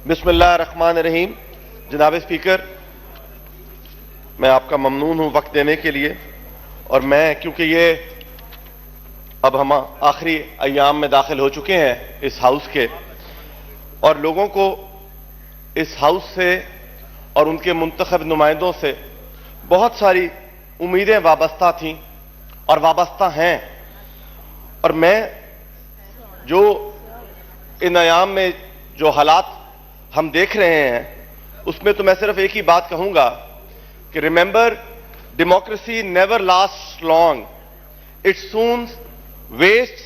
बिस्मिल्लाहिर्रहमानिर्रहीम। जनाब स्पीकर, मैं आपका ममनून हूँ वक्त देने के लिए। और मैं क्योंकि ये अब हम आखिरी अय्याम में दाखिल हो चुके हैं इस हाउस के, और लोगों को इस हाउस से और उनके मुंतखब नुमाइंदों से बहुत सारी उम्मीदें वाबस्ता थीं और वाबस्ता हैं। और मैं जो इन अयाम में जो हालात हम देख रहे हैं उसमें तो मैं सिर्फ एक ही बात कहूंगा कि remember, democracy never last long, it soon wastes,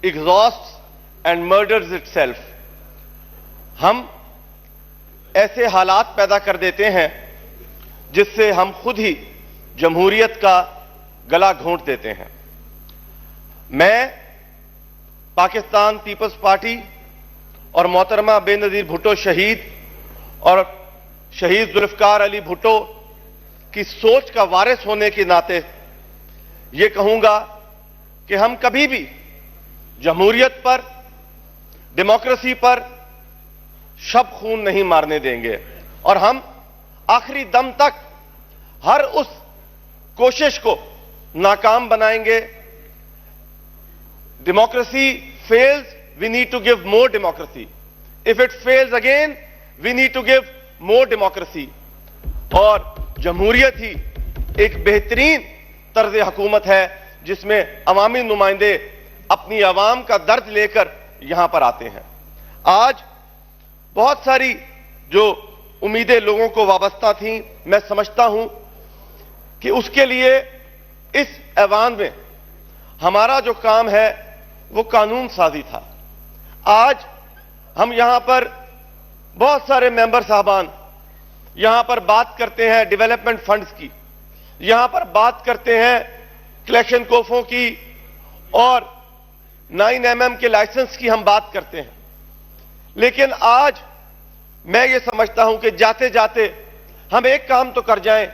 exhaust and murders itself. हम ऐसे हालात पैदा कर देते हैं जिससे हम खुद ही जमहूरियत का गला घोंट देते हैं। मैं पाकिस्तान पीपल्स पार्टी और मोहतरमा बेनजीर भुट्टो शहीद और शहीद जुल्फकार अली भुट्टो की सोच का वारिस होने के नाते ये कहूंगा कि हम कभी भी जमहूरियत पर, डेमोक्रेसी पर शब खून नहीं मारने देंगे और हम आखिरी दम तक हर उस कोशिश को नाकाम बनाएंगे। Democracy fails, we need to give more democracy. If it fails again, we need to give more democracy. और जमहूरियत ही एक बेहतरीन तर्ज हुकूमत है जिसमें अवामी नुमाइंदे अपनी आवाम का दर्द लेकर यहां पर आते हैं। आज बहुत सारी जो उम्मीदें लोगों को वाबस्ता थीं, मैं समझता हूं कि उसके लिए इस ऐवान में हमारा जो काम है वो कानून साजी था। आज हम यहां पर बहुत सारे मेंबर साहबान यहां पर बात करते हैं डेवलपमेंट फंड्स की, यहां पर बात करते हैं कलेक्शन कोफों की और 9mm के लाइसेंस की हम बात करते हैं। लेकिन आज मैं ये समझता हूं कि जाते जाते हम एक काम तो कर जाएं,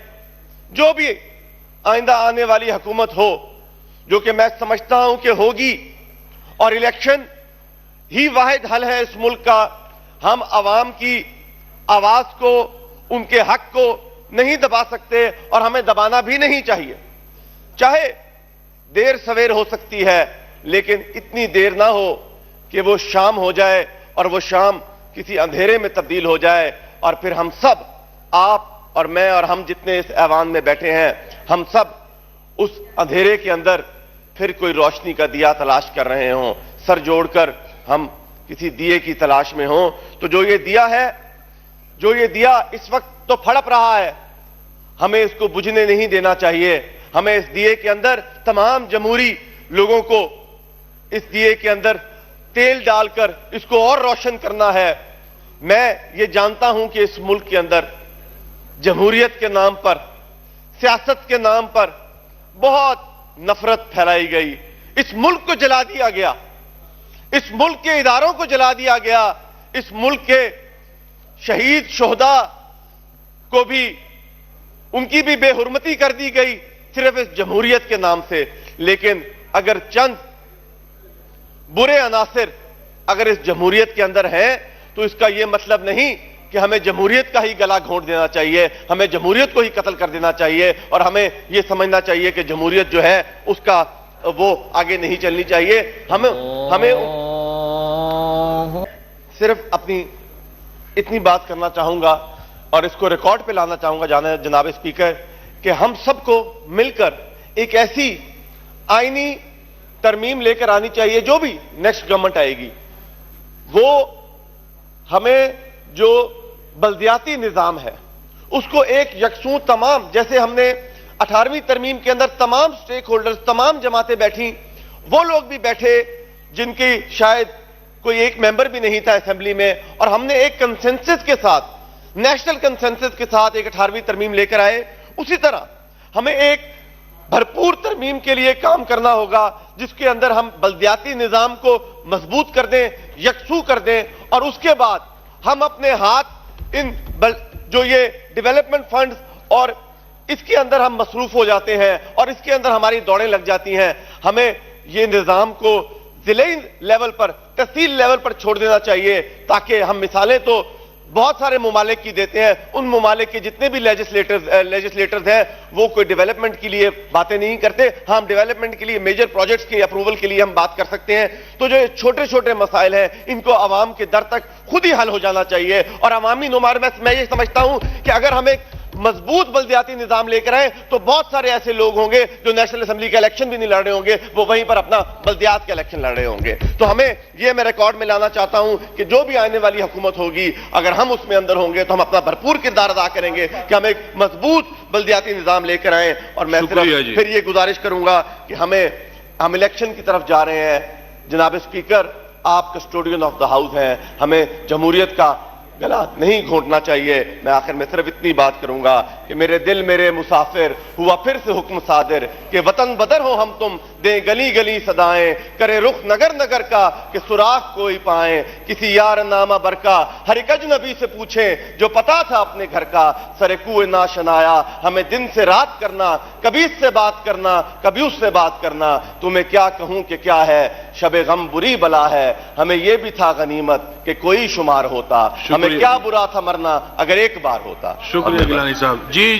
जो भी आइंदा आने वाली हुकूमत हो, जो कि मैं समझता हूं कि होगी, और इलेक्शन ही वाहिद हल है इस मुल्क का। हम आवाम की आवाज को, उनके हक को नहीं दबा सकते और हमें दबाना भी नहीं चाहिए। चाहे देर सवेर हो सकती है, लेकिन इतनी देर ना हो कि वो शाम हो जाए और वो शाम किसी अंधेरे में तब्दील हो जाए और फिर हम सब, आप और मैं और हम जितने इस ऐवान में बैठे हैं, हम सब उस अंधेरे के अंदर फिर कोई रोशनी का दिया तलाश कर रहे हों, सर जोड़कर हम किसी दिए की तलाश में हों। तो जो ये दिया है, जो ये दिया इस वक्त तो फड़प रहा है, हमें इसको बुझने नहीं देना चाहिए। हमें इस दिए के अंदर तमाम जमहूरी लोगों को इस दिए के अंदर तेल डालकर इसको और रोशन करना है। मैं ये जानता हूं कि इस मुल्क के अंदर जमहूरियत के नाम पर, सियासत के नाम पर बहुत नफरत फैलाई गई। इस मुल्क को जला दिया गया, इस मुल्क के इदारों को जला दिया गया, इस मुल्क के शहीद शोहदा को भी, उनकी भी बेहुरमती कर दी गई सिर्फ इस जमहूरियत के नाम से। लेकिन अगर चंद बुरे अनासिर अगर इस जमहूरियत के अंदर हैं तो इसका यह मतलब नहीं कि हमें जमहूरियत का ही गला घोंट देना चाहिए, हमें जमहूरियत को ही कत्ल कर देना चाहिए और हमें यह समझना चाहिए कि जमहूरियत जो है उसका वो आगे नहीं चलनी चाहिए। हमें सिर्फ अपनी इतनी बात करना चाहूंगा और इसको रिकॉर्ड पे लाना चाहूंगा जनाब स्पीकर, कि हम सबको मिलकर एक ऐसी आईनी तरमीम लेकर आनी चाहिए। जो भी नेक्स्ट गवर्नमेंट आएगी वो हमें जो बल्दियाती निजाम है उसको एक यकसूं तमाम, जैसे हमने 18वीं तरमीम के अंदर तमाम स्टेक होल्डर्स, तमाम जमातें बैठी, वो लोग भी बैठे जिनकी शायद कोई एक मेंबर भी नहीं था असेंबली में, और हमने एक कंसेंसस के साथ, नेशनल कंसेंसस के साथ एक 18वीं तरमीम लेकर आए। उसी तरह हमें एक भरपूर तरमीम के लिए काम करना होगा जिसके अंदर हम बल्दियाती निजाम को मजबूत कर दें, यकसू कर दें, और उसके बाद हम अपने हाथ इन जो ये डेवलपमेंट फंड्स और इसके अंदर हम मसरूफ हो जाते हैं और इसके अंदर हमारी दौड़ें लग जाती हैं। हमें ये निजाम को जिले लेवल पर, तहसील लेवल पर छोड़ देना चाहिए ताकि हम मिसालें तो بہت سارے ممالک کی دیتے ہیں. ان ممالک کے جتنے بھی لیجسلیٹرز ہیں وہ کوئی ڈیولپمنٹ کے لیے باتیں نہیں کرتے. ہم ڈیولپمنٹ کے لیے میجر پروجیکٹس کے اپروول کے لیے ہم بات کر سکتے ہیں. تو جو چھوٹے چھوٹے مسائل ہیں ان کو عوام کے در تک خود ہی حل ہو جانا چاہیے. اور عوامی نمائندگی میں یہ سمجھتا ہوں کہ اگر ہم ایک مضبوط بلدیاتی نظام لے کر آئیں تو بہت سارے ایسے لوگ ہوں گے جو نیشنل اسمبلی کا الیکشن بھی نہیں لڑ رہے ہوں گے, وہ وہیں پر اپنا بلدیات کا الیکشن لڑ رہے ہوں گے. تو ہمیں یہ میں ریکارڈ میں لانا چاہتا ہوں کہ جو بھی آنے والی حکومت ہوگی اگر ہم اس میں اندر ہوں گے تو ہم اپنا بھرپور کردار ادا کریں گے کہ ہم ایک مضبوط بلدیاتی نظام لے کر آئیں. اور میں پھر یہ گزارش کروں گا کہ ہم الیکشن کی طرف جا رہے ہیں. جناب اسپیکر, آپ کسٹوڈین آف دا ہاؤس ہیں, ہمیں جمہوریت کا گلا نہیں گھونٹنا چاہیے. میں آخر میں صرف اتنی بات کروں گا کہ میرے دل میرے مسافر ہوا پھر سے حکم صادر کہ وطن بدر ہو ہم تم, دیں گلی گلی صدائیں, کرے رخ نگر نگر کا کہ سراغ کوئی پائیں, کسی یار نامہ برکا ہر ایک اجنبی سے پوچھیں جو پتا تھا اپنے گھر کا, سر کوئے ناشنایا ہمیں دن سے رات کرنا, کبھی اس سے بات کرنا کبھی اس سے بات کرنا, تمہیں کیا کہوں کہ کیا ہے شب غم بری بلا ہے, ہمیں یہ بھی تھا غنیمت کہ کوئی شمار ہوتا, ہمیں کیا برا تھا مرنا اگر ایک بار ہوتا. شکریہ گیلانی صاحب. جی